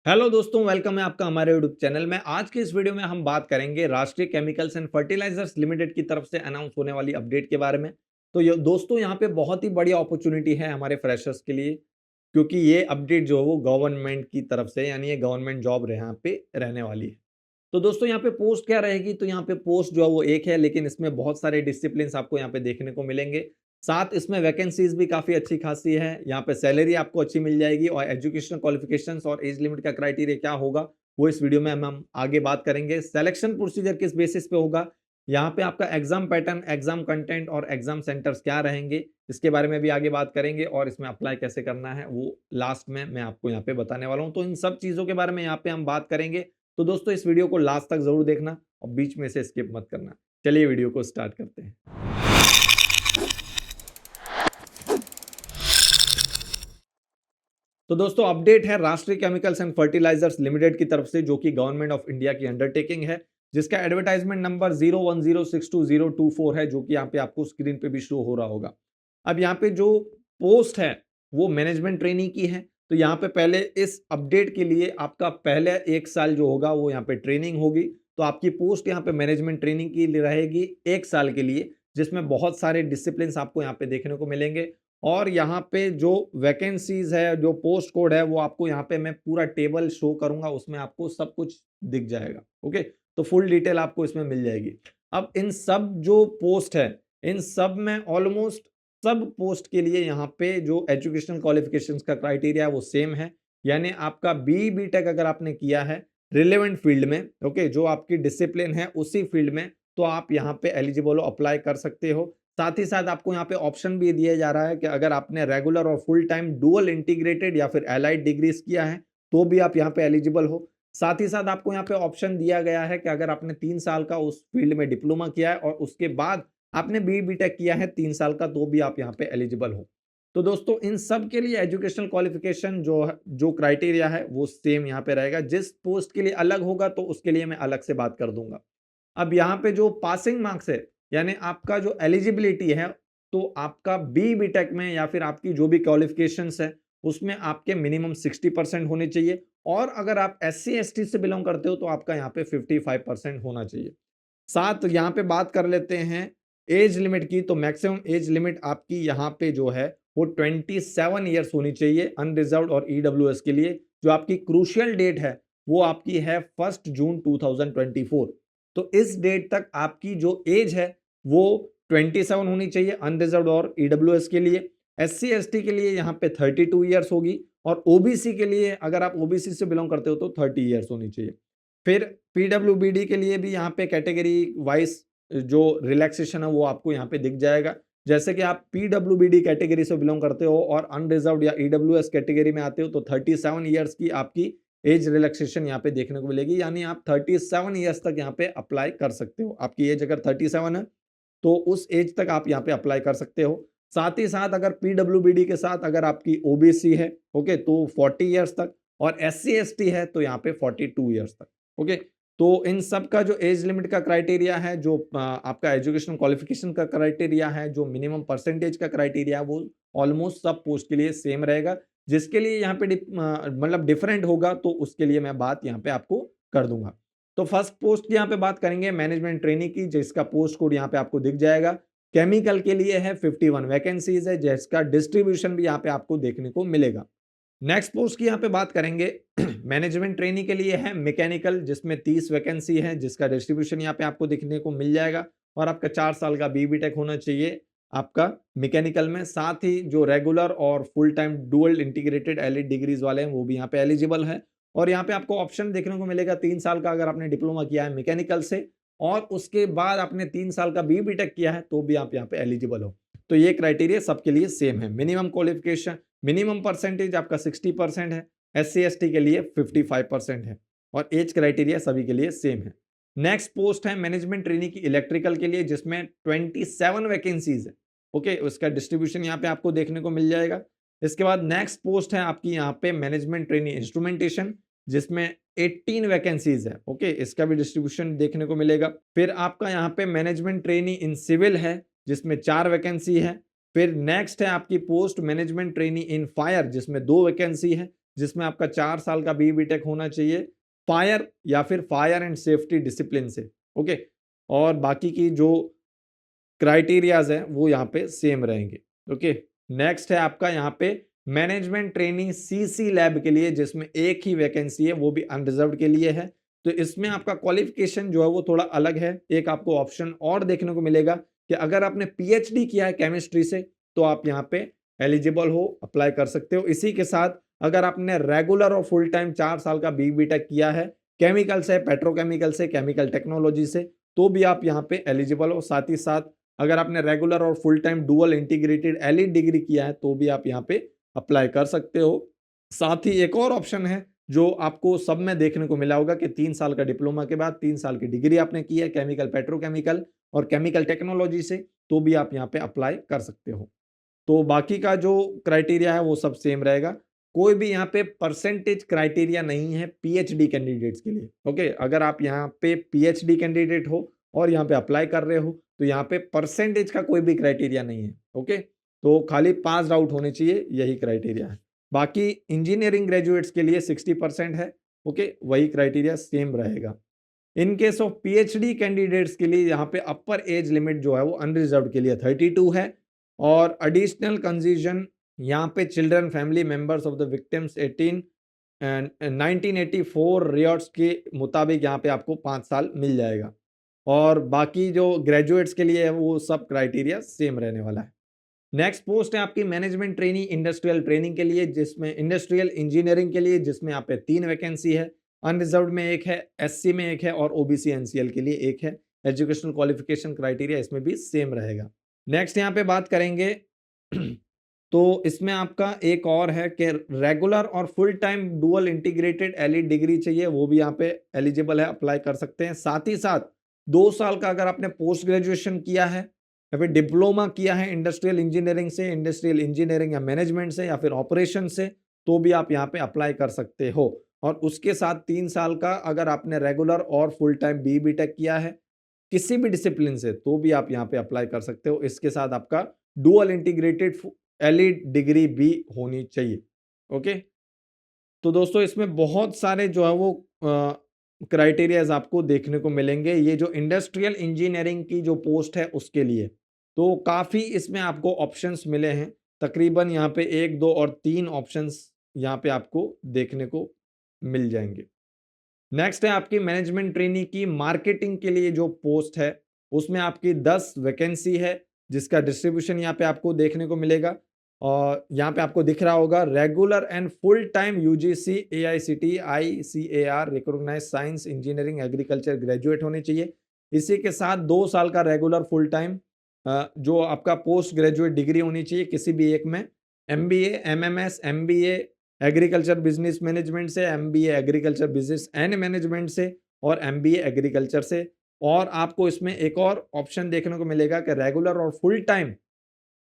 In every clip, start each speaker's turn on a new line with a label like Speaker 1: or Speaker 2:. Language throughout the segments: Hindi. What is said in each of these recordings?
Speaker 1: हेलो दोस्तों, वेलकम है आपका हमारे यूट्यूब चैनल में। आज की इस वीडियो में हम बात करेंगे राष्ट्रीय केमिकल्स एंड फर्टिलाइजर्स लिमिटेड की तरफ से अनाउंस होने वाली अपडेट के बारे में। तो ये दोस्तों यहाँ पे बहुत ही बढ़िया अपॉर्चुनिटी है हमारे फ्रेशर्स के लिए, क्योंकि ये अपडेट जो है वो गवर्नमेंट की तरफ से, यानी ये गवर्नमेंट जॉब यहाँ पे रहने वाली है। तो दोस्तों यहाँ पे पोस्ट क्या रहेगी, तो यहाँ पे पोस्ट जो है वो एक है, लेकिन इसमें बहुत सारे डिसिप्लिन आपको यहाँ पे देखने को मिलेंगे। साथ इसमें वैकेंसीज भी काफी अच्छी खासी है। यहाँ पे सैलरी आपको अच्छी मिल जाएगी और एजुकेशनल क्वालिफिकेशंस और एज लिमिट का क्राइटेरिया क्या होगा वो इस वीडियो में हम आगे बात करेंगे। सिलेक्शन प्रोसीजर किस बेसिस पे होगा, यहाँ पे आपका एग्जाम पैटर्न, एग्जाम कंटेंट और एग्जाम सेंटर्स क्या रहेंगे, इसके बारे में भी आगे बात करेंगे। और इसमें अप्लाई कैसे करना है वो लास्ट में मैं आपको यहाँ पे बताने वाला हूँ। तो इन सब चीजों के बारे में यहाँ पे हम बात करेंगे। तो दोस्तों इस वीडियो को लास्ट तक जरूर देखना और बीच में से स्किप मत करना। चलिए वीडियो को स्टार्ट करते हैं। तो दोस्तों अपडेट है राष्ट्रीय केमिकल्स एंड फर्टिलाइजर्स लिमिटेड की तरफ से, जो कि गवर्नमेंट ऑफ इंडिया की अंडरटेकिंग है, जिसका एडवर्टाइजमेंट नंबर 01062024 है, जो कि यहाँ पे आपको स्क्रीन पे भी शो हो रहा होगा। अब यहाँ पे जो पोस्ट है वो मैनेजमेंट ट्रेनी की है। तो यहाँ पे पहले इस अपडेट के लिए आपका पहले 1 साल जो होगा वो यहाँ पे ट्रेनिंग होगी। तो आपकी पोस्ट यहाँ पे मैनेजमेंट ट्रेनिंग की रहेगी 1 साल के लिए, जिसमें बहुत सारे डिसिप्लिन आपको यहाँ पे देखने को मिलेंगे। और यहाँ पे जो वैकेंसीज है, जो पोस्ट कोड है, वो आपको यहाँ पे मैं पूरा टेबल शो करूंगा, उसमें आपको सब कुछ दिख जाएगा। ओके, तो फुल डिटेल आपको इसमें मिल जाएगी। अब इन सब जो पोस्ट है, इन सब में ऑलमोस्ट सब पोस्ट के लिए यहाँ पे जो एजुकेशनल क्वालिफिकेशंस का क्राइटेरिया है वो सेम है। यानी आपका बी टेक अगर आपने किया है रिलेवेंट फील्ड में, ओके, जो आपकी डिसिप्लिन है उसी फील्ड में, तो आप यहाँ पे एलिजिबल हो, अप्लाई कर सकते हो। साथ ही साथ आपको यहाँ पे ऑप्शन भी दिया जा रहा है कि अगर आपने रेगुलर और फुल टाइम डुअल इंटीग्रेटेड या फिर एलाइड डिग्रीज किया है तो भी आप यहाँ पे एलिजिबल हो। साथ ही साथ आपको यहाँ पे ऑप्शन दिया गया है कि अगर आपने 3 साल का उस फील्ड में डिप्लोमा किया है और उसके बाद आपने बी टेक किया है 3 साल का, तो भी आप यहाँ पे एलिजिबल हो। तो दोस्तों इन सब के लिए एजुकेशनल क्वालिफिकेशन जो क्राइटेरिया है वो सेम यहाँ पे रहेगा। जिस पोस्ट के लिए अलग होगा तो उसके लिए मैं अलग से बात कर दूंगा। अब यहाँ पे जो पासिंग मार्क्स है, यानी आपका जो एलिजिबिलिटी है, तो आपका बी टेक में या फिर आपकी जो भी क्वालिफिकेशंस है उसमें आपके मिनिमम 60% होने चाहिए। और अगर आप SC ST से बिलोंग करते हो तो आपका यहाँ पे 55% होना चाहिए। साथ यहाँ पे बात कर लेते हैं एज लिमिट की। तो मैक्सिमम एज लिमिट आपकी यहाँ पे जो है वो 27 ईयर्स होनी चाहिए अनरिजर्व्ड और EWS के लिए। जो आपकी क्रूशियल डेट है वो आपकी है 1 जून 2024। तो इस डेट तक आपकी जो एज है वो 27 होनी चाहिए अनरिजर्व्ड और EWS के लिए। SC ST के लिए यहाँ पे 32 ईयर्स होगी और OBC के लिए, अगर आप OBC से बिलोंग करते हो तो 30 ईयर्स होनी चाहिए। फिर PWBD के लिए भी यहाँ पे कैटेगरी वाइज जो रिलैक्सेशन है वो आपको यहाँ पे दिख जाएगा। जैसे कि आप PWBD कैटेगरी से बिलोंग करते हो और अनरिजर्व्ड या EWS कैटेगरी में आते हो तो 37 ईयर्स की आपकी एज रिलैक्सेशन यहाँ पे देखने को मिलेगी। यानी आप 37 ईयर्स तक यहाँ पे अप्लाई कर सकते हो। आपकी एज अगर 37 है तो उस एज तक आप यहाँ पे अप्लाई कर सकते हो। साथ ही साथ अगर PWBD के साथ अगर आपकी OBC है, ओके, तो 40 ईयर्स तक, और SC ST है तो यहाँ पे 42 ईयर्स तक। ओके, तो इन सब का जो एज लिमिट का क्राइटेरिया है, जो आपका एजुकेशन क्वालिफिकेशन का क्राइटेरिया है, जो मिनिमम परसेंटेज का क्राइटेरिया, वो ऑलमोस्ट सब पोस्ट के लिए सेम रहेगा। जिसके लिए यहाँ पे मतलब डिफरेंट होगा तो उसके लिए मैं बात यहाँ पे आपको कर दूंगा। तो फर्स्ट पोस्ट की यहाँ पे बात करेंगे मैनेजमेंट ट्रेनी की, जिसका पोस्ट कोड यहाँ पे आपको दिख जाएगा। केमिकल के लिए है 51 वैकेंसीज है, जिसका डिस्ट्रीब्यूशन भी यहाँ पे आपको देखने को मिलेगा। नेक्स्ट पोस्ट की यहाँ पे बात करेंगे मैनेजमेंट ट्रेनी के लिए है मैकेनिकल, जिसमें 30 वैकेंसी है, जिसका डिस्ट्रीब्यूशन यहाँ पे आपको देखने को मिल जाएगा। और आपका 4 साल का बी टेक होना चाहिए आपका मैकेनिकल में। साथ ही जो रेगुलर और full time dual integrated allied degrees वाले हैं वो भी यहाँ पे एलिजिबल है। और यहाँ पे आपको ऑप्शन देखने को मिलेगा 3 साल का अगर आपने डिप्लोमा किया है मैकेनिकल से और उसके बाद आपने 3 साल का बी टेक किया है तो भी आप यहाँ पे एलिजिबल हो। तो ये क्राइटेरिया सबके लिए सेम है। मिनिमम क्वालिफिकेशन, मिनिमम परसेंटेज आपका 60% है, SC ST के लिए 55% है और एज क्राइटेरिया सभी के लिए सेम है। नेक्स्ट पोस्ट है मैनेजमेंट ट्रेनी की इलेक्ट्रिकल के लिए, जिसमें 27 वैकेंसीज है। ओके, उसका डिस्ट्रीब्यूशन यहाँ पे आपको देखने को मिल जाएगा। इसके बाद नेक्स्ट पोस्ट है आपकी यहाँ पे मैनेजमेंट ट्रेनी इंस्ट्रूमेंटेशन, जिसमें 18 वैकेंसीज है। ओके, इसका भी डिस्ट्रीब्यूशन देखने को मिलेगा। फिर आपका यहाँ पे मैनेजमेंट ट्रेनी इन सिविल है, जिसमें 4 वैकेंसी है। फिर नेक्स्ट है आपकी post management trainee in fire, जिसमें 2 वैकेंसी है। जिसमें आपका 4 साल का BE BTech होना चाहिए फायर या फिर फायर एंड सेफ्टी डिसिप्लिन से। ओके, और बाकी की जो क्राइटेरियाज हैं वो यहाँ पे सेम रहेंगे। ओके, नेक्स्ट है आपका यहाँ पे मैनेजमेंट ट्रेनिंग CC लैब के लिए, जिसमें एक ही वैकेंसी है, वो भी अनरिजर्व्ड के लिए है। तो इसमें आपका क्वालिफिकेशन जो है वो थोड़ा अलग है। एक आपको ऑप्शन और देखने को मिलेगा कि अगर आपने PhD किया है केमिस्ट्री से तो आप यहाँ पे एलिजिबल हो, अप्लाई कर सकते हो। इसी के साथ अगर आपने रेगुलर और फुल टाइम 4 साल का BE BTech किया है केमिकल से, पेट्रोकेमिकल से, केमिकल टेक्नोलॉजी से, तो भी आप यहाँ पे एलिजिबल हो। साथ ही साथ अगर आपने रेगुलर और full time dual integrated allied degree किया है तो भी आप यहाँ पे अप्लाई कर सकते हो। साथ ही एक और ऑप्शन है जो आपको सब में देखने को मिला होगा कि 3 साल का डिप्लोमा के बाद 3 साल की डिग्री आपने की है केमिकल, पेट्रोकेमिकल और केमिकल टेक्नोलॉजी से, तो भी आप यहाँ पे अप्लाई कर सकते हो। तो बाकी का जो क्राइटेरिया है वो सब सेम रहेगा। कोई भी यहाँ पे परसेंटेज क्राइटेरिया नहीं है PhD कैंडिडेट्स के लिए। ओके, अगर आप यहाँ पे PhD कैंडिडेट हो और यहाँ पे अप्लाई कर रहे हो तो यहाँ पे परसेंटेज का कोई भी क्राइटेरिया नहीं है। ओके, तो खाली पास आउट होने चाहिए, यही क्राइटेरिया है। बाकी इंजीनियरिंग ग्रेजुएट्स के लिए 60% है। ओके, वही क्राइटेरिया सेम रहेगा। In case of PhD candidates के लिए यहाँ पे अपर एज लिमिट जो है वो अनरिजर्व्ड के लिए 32 है, और एडिशनल कंसेशन यहाँ पे children family members of the victims 1984 रियॉट्स के मुताबिक यहाँ पे आपको 5 साल मिल जाएगा। और बाकी जो ग्रेजुएट्स के लिए है वो सब क्राइटेरिया सेम रहने वाला है। नेक्स्ट पोस्ट है आपकी मैनेजमेंट ट्रेनिंग इंडस्ट्रियल ट्रेनिंग के लिए, जिसमें इंडस्ट्रियल इंजीनियरिंग के लिए, जिसमें यहाँ पे 3 वैकेंसी है। अनरिजर्व्ड में एक है, SC में एक है और OBC NCL के लिए एक है। एजुकेशनल क्वालिफिकेशन क्राइटेरिया इसमें भी सेम रहेगा। नेक्स्ट यहाँ पे बात करेंगे तो इसमें आपका एक और है कि रेगुलर और full time dual integrated allied degree चाहिए, वो भी यहाँ पे एलिजिबल है, अप्लाई कर सकते हैं। साथ ही साथ 2 साल का अगर आपने पोस्ट ग्रेजुएशन किया है या फिर डिप्लोमा किया है इंडस्ट्रियल इंजीनियरिंग से, इंडस्ट्रियल इंजीनियरिंग या मैनेजमेंट से या फिर ऑपरेशन से, तो भी आप यहाँ पे अप्लाई कर सकते हो। और उसके साथ 3 साल का अगर आपने रेगुलर और फुल टाइम BE BTech किया है किसी भी डिसिप्लिन से, तो भी आप यहाँ पे अप्लाई कर सकते हो। इसके साथ आपका डुअल इंटीग्रेटेड एलिड डिग्री भी होनी चाहिए। ओके, तो दोस्तों इसमें बहुत सारे जो है वो क्राइटेरियाज आपको देखने को मिलेंगे। ये जो इंडस्ट्रियल इंजीनियरिंग की जो पोस्ट है उसके लिए, तो काफ़ी इसमें आपको ऑप्शंस मिले हैं। तकरीबन यहाँ पे 1, 2 और 3 ऑप्शंस यहाँ पे आपको देखने को मिल जाएंगे। नेक्स्ट है आपकी मैनेजमेंट ट्रेनी की मार्केटिंग के लिए जो पोस्ट है, उसमें आपकी 10 वैकेंसी है, जिसका डिस्ट्रीब्यूशन यहाँ पे आपको देखने को मिलेगा। और यहाँ पे आपको दिख रहा होगा regular and full time UGC AICTE ICAR recognised science engineering agriculture graduate होने चाहिए। इसी के साथ 2 साल का रेगुलर फुल टाइम जो आपका पोस्ट ग्रेजुएट डिग्री होनी चाहिए किसी भी एक में, MBA MMS MBA agriculture business management से, MBA agriculture business and management से और MBA एग्रीकल्चर से। और आपको इसमें एक और ऑप्शन देखने को मिलेगा कि रेगुलर और फुल टाइम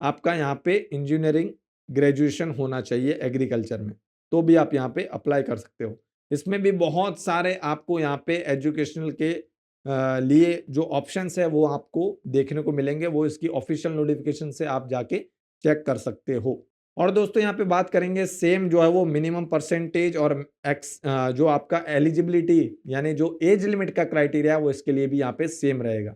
Speaker 1: आपका यहाँ पे इंजीनियरिंग ग्रेजुएशन होना चाहिए एग्रीकल्चर में, तो भी आप यहाँ पे अप्लाई कर सकते हो। इसमें भी बहुत सारे आपको यहाँ पे एजुकेशनल के लिए जो ऑप्शंस है वो आपको देखने को मिलेंगे, वो इसकी ऑफिशियल नोटिफिकेशन से आप जाके चेक कर सकते हो। और दोस्तों यहाँ पे बात करेंगे सेम जो है वो मिनिमम परसेंटेज और जो आपका एलिजिबिलिटी यानी जो एज लिमिट का क्राइटेरिया है वो इसके लिए भी यहाँ पे सेम रहेगा।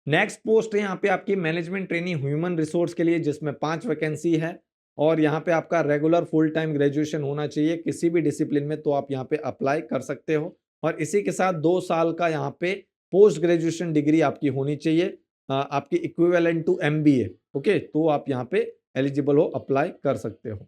Speaker 1: नेक्स्ट पोस्ट है यहाँ पे आपकी मैनेजमेंट ट्रेनिंग ह्यूमन रिसोर्स के लिए, जिसमें 5 वैकेंसी है और यहाँ पे आपका रेगुलर फुल टाइम ग्रेजुएशन होना चाहिए किसी भी डिसिप्लिन में, तो आप यहाँ पे अप्लाई कर सकते हो। और इसी के साथ 2 साल का यहाँ पे पोस्ट ग्रेजुएशन डिग्री आपकी होनी चाहिए, आपकी इक्विवेलेंट टू MBA। ओके, तो आप यहाँ पे एलिजिबल हो, अप्लाई कर सकते हो।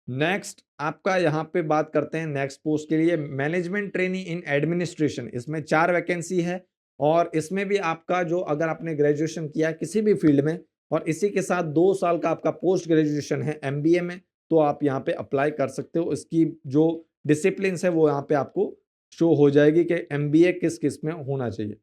Speaker 1: नेक्स्ट आपका यहाँ पे बात करते हैं नेक्स्ट पोस्ट के लिए मैनेजमेंट ट्रेनिंग इन एडमिनिस्ट्रेशन। इसमें 4 वैकेंसी है और इसमें भी आपका जो अगर आपने ग्रेजुएशन किया किसी भी फील्ड में और इसी के साथ 2 साल का आपका पोस्ट ग्रेजुएशन है MBA में, तो आप यहाँ पे अप्लाई कर सकते हो। इसकी जो डिसिप्लिन है वो यहाँ पे आपको शो हो जाएगी कि MBA किस किस में होना चाहिए।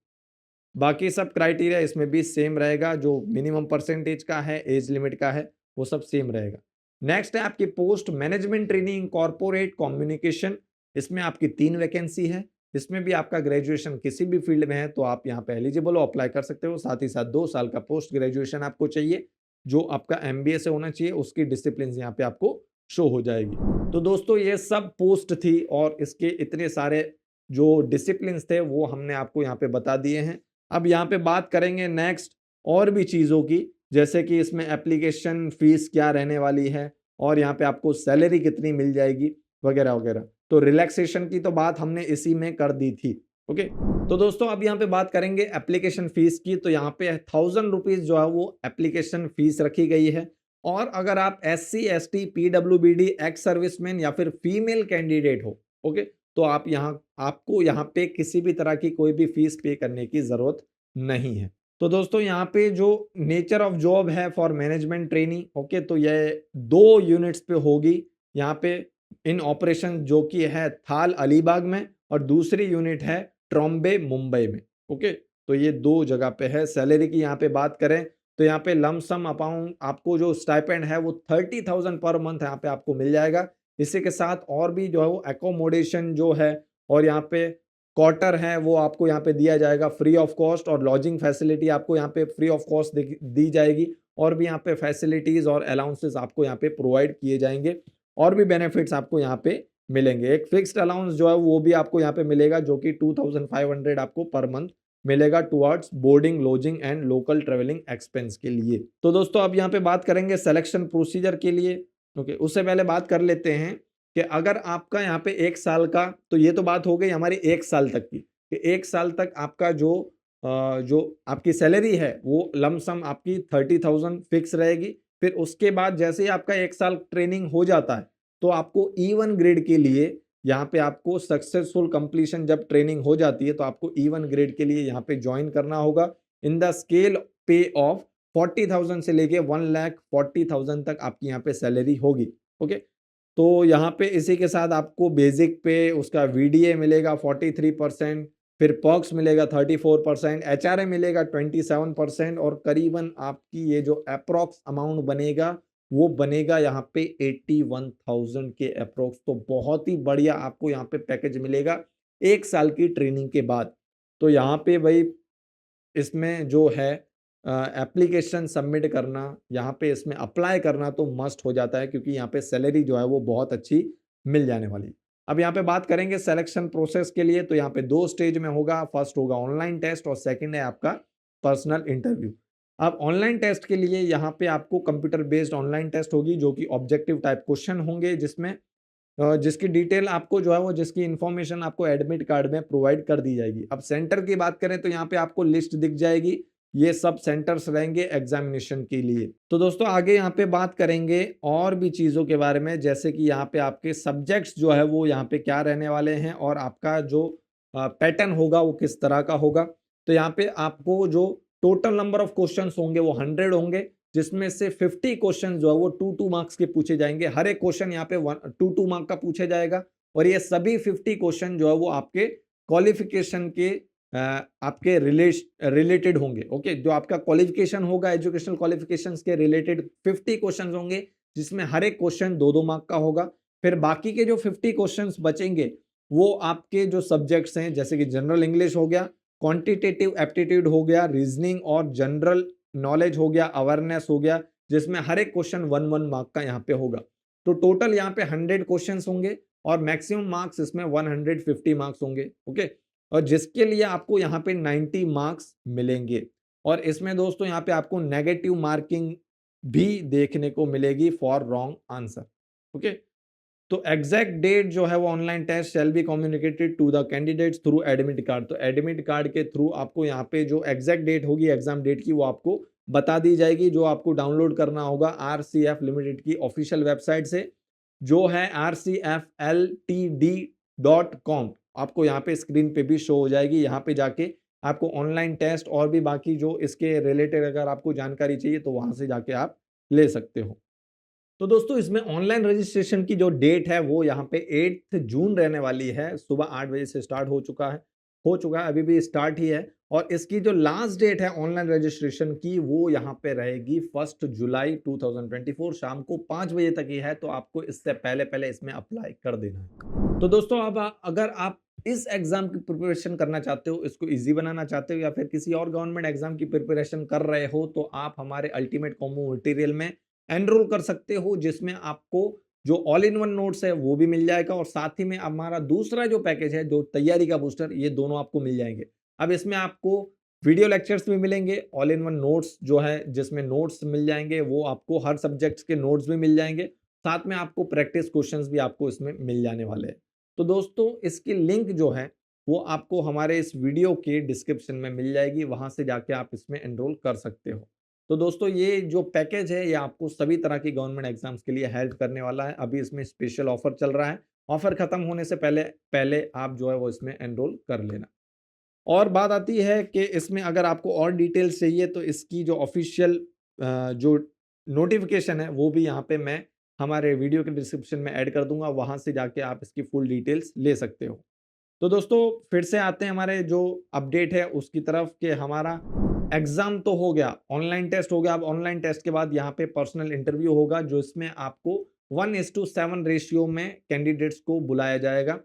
Speaker 1: बाकी सब क्राइटेरिया इसमें भी सेम रहेगा, जो मिनिमम परसेंटेज का है, एज लिमिट का है, वो सब सेम रहेगा। नेक्स्ट है आपकी post management training corporate communication. इसमें आपकी 3 वैकेंसी है। इसमें भी आपका ग्रेजुएशन किसी भी फील्ड में है तो आप यहाँ पे एलिजिबल हो, अप्लाई कर सकते हो। साथ ही साथ 2 साल का पोस्ट ग्रेजुएशन आपको चाहिए, जो आपका MBA से होना चाहिए, उसकी डिसिप्लिन यहाँ पे आपको शो हो जाएगी। तो दोस्तों ये सब पोस्ट थी और इसके इतने सारे जो डिसिप्लिन्स थे वो हमने आपको यहाँ पे बता दिए हैं। अब यहाँ पे बात करेंगे नेक्स्ट और भी चीज़ों की, जैसे कि इसमें एप्लीकेशन फीस क्या रहने वाली है और यहाँ पे आपको सैलरी कितनी मिल जाएगी वगैरह वगैरह। तो रिलैक्सेशन की तो बात हमने इसी में कर दी थी। ओके, तो दोस्तों अब यहाँ पे बात करेंगे एप्लीकेशन फीस की। तो यहाँ पे 1000 रुपीज जो है वो एप्लीकेशन फीस रखी गई है। और अगर आप SC ST PWBD ex serviceman या फिर फीमेल कैंडिडेट हो, ओके, तो आपको यहाँ पे किसी भी तरह की कोई भी फीस पे करने की जरूरत नहीं है। तो दोस्तों यहाँ पे जो नेचर ऑफ जॉब है फॉर मैनेजमेंट ट्रेनी, ओके, तो ये 2 यूनिट्स पे होगी यहाँ पे इन ऑपरेशन, जो कि है थाल अलीबाग में और दूसरी यूनिट है ट्रॉम्बे मुंबई में। ओके, तो ये 2 जगह पे है। सैलरी की यहाँ पे बात करें तो यहाँ पे लमसम अमाउंट आपको जो स्टाइपेंड है वो 30,000 पर मंथ यहाँ पे आपको मिल जाएगा। इसी के साथ और भी जो है वो एकोमोडेशन जो है और यहाँ पे क्वार्टर है वो आपको यहाँ पे दिया जाएगा फ्री ऑफ कॉस्ट, और लॉजिंग फैसिलिटी आपको यहाँ पे फ्री ऑफ कॉस्ट दी जाएगी। और भी यहाँ पे फैसिलिटीज और अलाउंसेस आपको यहाँ पे प्रोवाइड किए जाएंगे और भी बेनिफिट्स आपको यहाँ पे मिलेंगे। एक फिक्स्ड अलाउंस जो है वो भी आपको यहाँ पे मिलेगा, जो कि 2500 आपको पर मंथ मिलेगा towards boarding lodging and local travelling expense के लिए। तो दोस्तों अब यहाँ पे बात करेंगे सिलेक्शन प्रोसीजर के लिए। ओके, उससे पहले बात कर लेते हैं कि अगर आपका यहाँ पे 1 साल का, तो ये तो बात हो गई हमारी 1 साल तक की, कि 1 साल तक आपका जो आपकी सैलरी है वो लमसम आपकी 30,000 फिक्स रहेगी। फिर उसके बाद जैसे ही आपका 1 साल ट्रेनिंग हो जाता है तो आपको E1 ग्रेड के लिए यहाँ पे आपको सक्सेसफुल कंप्लीशन जब ट्रेनिंग हो जाती है तो आपको E1 ग्रेड के लिए यहाँ पे ज्वाइन करना होगा इन द स्केल पे ऑफ 40,000 से लेके 1,40,000 तक आपकी यहाँ पे सैलरी होगी। ओके, तो यहाँ पे इसी के साथ आपको बेसिक पे उसका VDA मिलेगा 43%, फिर पर्क्स मिलेगा 34%, HRA मिलेगा 27% और करीबन आपकी ये जो अप्रॉक्स अमाउंट बनेगा वो बनेगा यहाँ पे 81,000 के अप्रोक्स। तो बहुत ही बढ़िया आपको यहाँ पे पैकेज मिलेगा 1 साल की ट्रेनिंग के बाद। तो यहाँ पे भाई इसमें जो है एप्लीकेशन सबमिट करना, यहाँ पे इसमें अप्लाई करना तो मस्ट हो जाता है, क्योंकि यहाँ पे सैलरी जो है वो बहुत अच्छी मिल जाने वाली। अब यहाँ पे बात करेंगे सिलेक्शन प्रोसेस के लिए, तो यहाँ पे 2 स्टेज में होगा। फर्स्ट होगा ऑनलाइन टेस्ट और सेकंड है आपका पर्सनल इंटरव्यू। अब ऑनलाइन टेस्ट के लिए यहाँ पे आपको कंप्यूटर बेस्ड ऑनलाइन टेस्ट होगी, जो कि ऑब्जेक्टिव टाइप क्वेश्चन होंगे, जिसमें जिसकी डिटेल आपको जो है वो जिसकी इंफॉर्मेशन आपको एडमिट कार्ड में प्रोवाइड कर दी जाएगी। अब सेंटर की बात करें तो यहाँ पे आपको लिस्ट दिख जाएगी, ये सब सेंटर्स रहेंगे एग्जामिनेशन के लिए। तो दोस्तों आगे यहाँ पे बात करेंगे और भी चीज़ों के बारे में, जैसे कि यहाँ पे आपके सब्जेक्ट्स जो है वो यहाँ पे क्या रहने वाले हैं और आपका जो पैटर्न होगा वो किस तरह का होगा। तो यहाँ पे आपको जो टोटल नंबर ऑफ क्वेश्चंस होंगे वो 100 होंगे, जिसमें से 50 क्वेश्चन जो है वो 2 मार्क्स के पूछे जाएंगे। हर एक क्वेश्चन यहाँ पे 2 मार्क का पूछा जाएगा और ये सभी 50 क्वेश्चन जो है वो आपके क्वालिफिकेशन के आपके रिलेटेड होंगे। ओके, जो आपका क्वालिफिकेशन होगा एजुकेशनल क्वालिफिकेशंस के रिलेटेड 50 क्वेश्चन होंगे, जिसमें हर एक क्वेश्चन 2 मार्क का होगा। फिर बाकी के जो 50 क्वेश्चन बचेंगे वो आपके जो सब्जेक्ट्स हैं, जैसे कि जनरल इंग्लिश हो गया, क्वांटिटेटिव एप्टीट्यूड हो गया, रीजनिंग और जनरल नॉलेज हो गया, अवेयरनेस हो गया, जिसमें हर एक क्वेश्चन 1 मार्क का यहाँ पे होगा। तो टोटल यहाँ पे 100 क्वेश्चंस होंगे और मैक्सिमम मार्क्स इसमें 150 मार्क्स होंगे। ओके, और जिसके लिए आपको यहाँ पे 90 मार्क्स मिलेंगे। और इसमें दोस्तों यहाँ पे आपको नेगेटिव मार्किंग भी देखने को मिलेगी फॉर रॉन्ग आंसर। ओके, तो एग्जैक्ट डेट जो है वो online test shall be communicated to the candidates through admit card. तो एडमिट कार्ड के थ्रू आपको यहाँ पे जो एग्जैक्ट डेट होगी एग्जाम डेट की वो आपको बता दी जाएगी, जो आपको डाउनलोड करना होगा RCF लिमिटेड की ऑफिशियल वेबसाइट से, जो है rcfltd.com। आपको यहाँ पे स्क्रीन पे भी शो हो जाएगी। यहाँ पे जाके आपको ऑनलाइन टेस्ट और भी बाकी जो इसके रिलेटेड अगर आपको जानकारी चाहिए तो वहां से जाके आप ले सकते हो। तो दोस्तों इसमें ऑनलाइन रजिस्ट्रेशन की जो डेट है वो यहाँ पे 8 जून रहने वाली है। सुबह 8 बजे से स्टार्ट हो चुका है, अभी भी स्टार्ट ही है। और इसकी जो लास्ट डेट है ऑनलाइन रजिस्ट्रेशन की वो यहाँ पे रहेगी 1 जुलाई 2024 शाम को 5 बजे तक ही है। तो आपको इससे पहले पहले इसमें अप्लाई कर देना है। तो दोस्तों अब अगर आप इस एग्जाम की प्रिपरेशन करना चाहते हो, इसको इजी बनाना चाहते हो, या फिर किसी और गवर्नमेंट एग्जाम की प्रिपरेशन कर रहे हो, तो आप हमारे अल्टीमेट कॉम्बो मटेरियल में एनरोल कर सकते हो, जिसमें आपको जो ऑल इन वन नोट्स है वो भी मिल जाएगा, और साथ ही में हमारा दूसरा जो पैकेज है जो तैयारी का बूस्टर, ये दोनों आपको मिल जाएंगे। अब इसमें आपको वीडियो लेक्चर्स भी मिलेंगे, ऑल इन वन नोट्स जो है जिसमें नोट्स मिल जाएंगे, वो आपको हर सब्जेक्ट्स के नोट्स भी मिल जाएंगे, साथ में आपको प्रैक्टिस क्वेश्चंस भी आपको इसमें मिल जाने वाले हैं। तो दोस्तों इसकी लिंक जो है वो आपको हमारे इस वीडियो के डिस्क्रिप्शन में मिल जाएगी, वहां से जाके आप इसमें एनरोल कर सकते हो। तो दोस्तों ये जो पैकेज है ये आपको सभी तरह की गवर्नमेंट एग्जाम्स के लिए हेल्प करने वाला है। अभी इसमें स्पेशल ऑफर चल रहा है, ऑफर खत्म होने से पहले पहले आप जो है वो इसमें एनरोल कर लेना। और बात आती है कि इसमें अगर आपको और डिटेल्स चाहिए तो इसकी जो ऑफिशियल जो नोटिफिकेशन है वो भी यहाँ पे मैं हमारे वीडियो के डिस्क्रिप्शन में ऐड कर दूंगा, वहां से जाके आप इसकी फुल डिटेल्स ले सकते हो। तो दोस्तों फिर से आते हैं हमारे जो अपडेट है उसकी तरफ, कि हमारा एग्जाम तो हो गया, ऑनलाइन टेस्ट हो गया। अब ऑनलाइन टेस्ट के बाद यहाँ पे पर्सनल इंटरव्यू होगा, जो इसमें आपको 1:7 रेशियो में कैंडिडेट्स को बुलाया जाएगा।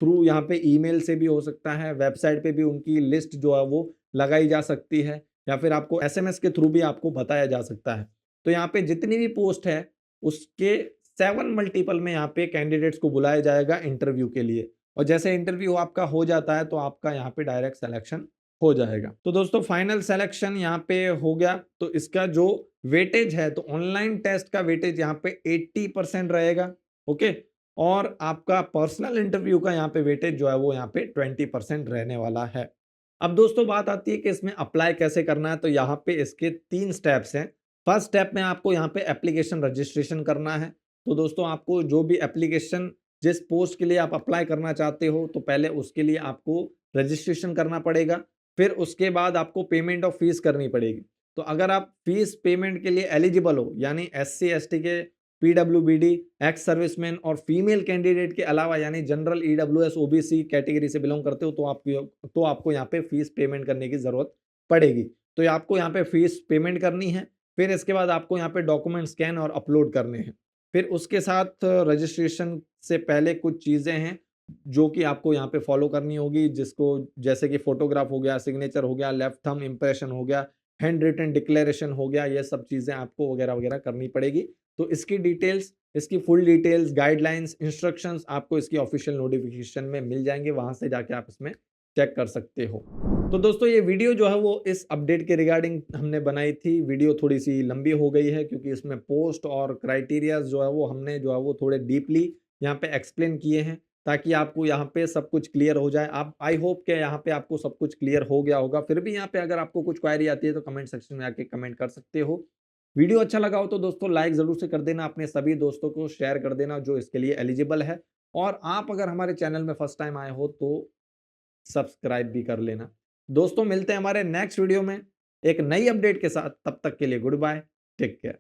Speaker 1: थ्रू यहाँ पे ईमेल से भी हो सकता है, वेबसाइट पे भी उनकी लिस्ट जो है वो लगाई जा सकती है, या फिर आपको एसएमएस के थ्रू भी आपको बताया जा सकता है। तो यहाँ पे जितनी भी पोस्ट है उसके 7 मल्टीपल में यहाँ पे कैंडिडेट्स को बुलाया जाएगा इंटरव्यू के लिए, और जैसे इंटरव्यू आपका हो जाता है तो आपका यहाँ पे डायरेक्ट सिलेक्शन हो जाएगा। तो दोस्तों फाइनल सिलेक्शन यहाँ पे हो गया, तो इसका जो वेटेज है तो ऑनलाइन टेस्ट का वेटेज यहाँ पे 80% रहेगा, ओके। और आपका पर्सनल इंटरव्यू का यहाँ पे वेटेज जो है वो यहाँ पे 20% रहने वाला है। अब दोस्तों बात आती है कि इसमें अप्लाई कैसे करना है, तो यहाँ पे इसके 3 स्टेप्स हैं। फर्स्ट स्टेप में आपको यहाँ पे एप्लीकेशन रजिस्ट्रेशन करना है। तो दोस्तों आपको जो भी एप्लीकेशन जिस पोस्ट के लिए आप अप्लाई करना चाहते हो तो पहले उसके लिए आपको रजिस्ट्रेशन करना पड़ेगा, फिर उसके बाद आपको पेमेंट ऑफ फीस करनी पड़ेगी। तो अगर आप फीस पेमेंट के लिए एलिजिबल हो, यानी SC ST के, PWBD, एक्स सर्विसमैन और फीमेल कैंडिडेट के अलावा यानी जनरल EWS OBC कैटेगरी से बिलोंग करते हो, तो आपको यहाँ पे फीस पेमेंट करने की जरूरत पड़ेगी। तो आपको यहाँ पे फीस पेमेंट करनी है, फिर इसके बाद आपको यहाँ पे डॉक्यूमेंट स्कैन और अपलोड करने हैं। फिर उसके साथ रजिस्ट्रेशन से पहले कुछ चीज़ें हैं जो कि आपको यहाँ पे फॉलो करनी होगी, जिसको जैसे कि फोटोग्राफ हो गया, सिग्नेचर हो गया, लेफ्ट थंब इम्प्रेशन हो गया, हैंड रिटन डिक्लेरेशन हो गया, ये सब चीज़ें आपको वगैरह वगैरह करनी पड़ेगी। तो इसकी डिटेल्स, इसकी फुल डिटेल्स, गाइडलाइंस, इंस्ट्रक्शंस आपको इसकी ऑफिशियल नोटिफिकेशन में मिल जाएंगे, वहां से जाके आप इसमें चेक कर सकते हो। तो दोस्तों ये वीडियो जो है वो इस अपडेट के रिगार्डिंग हमने बनाई थी। वीडियो थोड़ी सी लंबी हो गई है क्योंकि इसमें पोस्ट और क्राइटेरिया जो है वो हमने जो है वो थोड़े डीपली यहाँ पे एक्सप्लेन किए हैं, ताकि आपको यहाँ पे सब कुछ क्लियर हो जाए। आप आई होप के यहाँ पे आपको सब कुछ क्लियर हो गया होगा। फिर भी यहाँ पे अगर आपको कुछ क्वेरी आती है तो कमेंट सेक्शन में आके कमेंट कर सकते हो। वीडियो अच्छा लगा हो तो दोस्तों लाइक जरूर से कर देना, अपने सभी दोस्तों को शेयर कर देना जो इसके लिए एलिजिबल है। और आप अगर हमारे चैनल में फर्स्ट टाइम आए हो तो सब्सक्राइब भी कर लेना। दोस्तों मिलते हैं हमारे नेक्स्ट वीडियो में एक नई अपडेट के साथ, तब तक के लिए गुड बाय, टेक केयर।